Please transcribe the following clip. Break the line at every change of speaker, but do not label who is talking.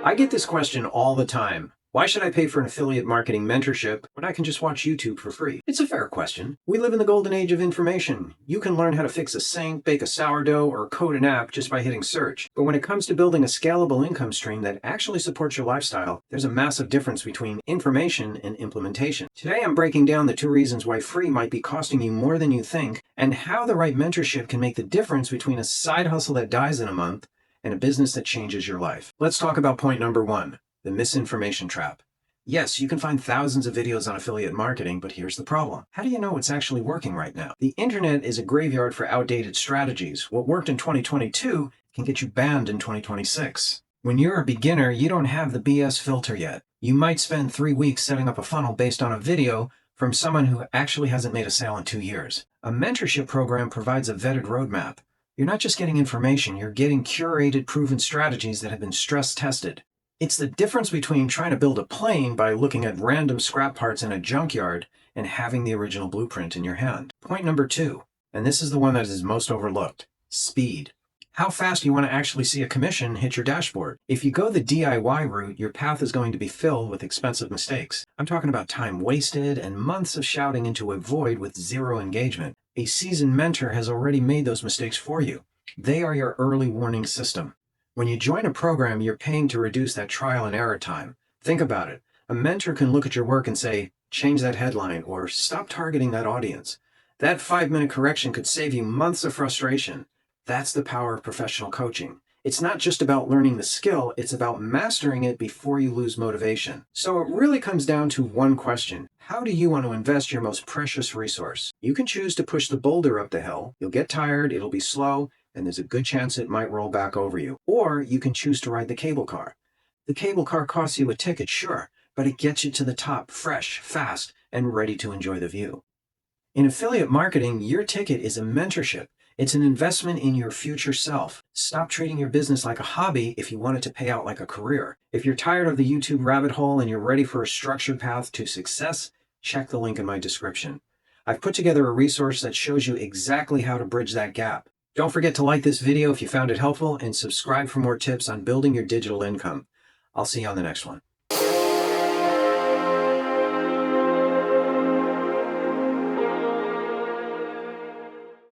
I get this question all the time. Why should I pay for an affiliate marketing mentorship when I can just watch YouTube for free? It's a fair question. We live in the golden age of information. You can learn how to fix a sink, bake a sourdough, or code an app just by hitting search. But when it comes to building a scalable income stream that actually supports your lifestyle, there's a massive difference between information and implementation. Today I'm breaking down the two reasons why free might be costing you more than you think, and how the right mentorship can make the difference between a side hustle that dies in a month and a business that changes your life. Let's talk about point number one. The misinformation trap. Yes, you can find thousands of videos on affiliate marketing, but here's the problem. How do you know what's actually working right now? The internet is a graveyard for outdated strategies. What worked in 2022 can get you banned in 2026. When you're a beginner, you don't have the BS filter yet. You might spend 3 weeks setting up a funnel based on a video from someone who actually hasn't made a sale in 2 years. A mentorship program provides a vetted roadmap. You're not just getting information, you're getting curated, proven strategies that have been stress tested. It's the difference between trying to build a plane by looking at random scrap parts in a junkyard and having the original blueprint in your hand. Point number two, and this is the one that is most overlooked: speed. How fast do you want to actually see a commission hit your dashboard? If you go the DIY route, your path is going to be filled with expensive mistakes. I'm talking about time wasted and months of shouting into a void with zero engagement. A seasoned mentor has already made those mistakes for you. They are your early warning system. When you join a program, you're paying to reduce that trial and error time. Think about it. A mentor can look at your work and say, change that headline or stop targeting that audience. That 5-minute correction could save you months of frustration. That's the power of professional coaching. It's not just about learning the skill, it's about mastering it before you lose motivation. So it really comes down to one question. How do you want to invest your most precious resource? You can choose to push the boulder up the hill. You'll get tired, it'll be slow, and there's a good chance it might roll back over you. Or you can choose to ride the cable car. The cable car costs you a ticket, sure, but it gets you to the top fresh, fast, and ready to enjoy the view. In affiliate marketing, your ticket is a mentorship. It's an investment in your future self. Stop treating your business like a hobby if you want it to pay out like a career. If you're tired of the YouTube rabbit hole and you're ready for a structured path to success, check the link in my description. I've put together a resource that shows you exactly how to bridge that gap. Don't forget to like this video if you found it helpful and subscribe for more tips on building your digital income. I'll see you on the next one.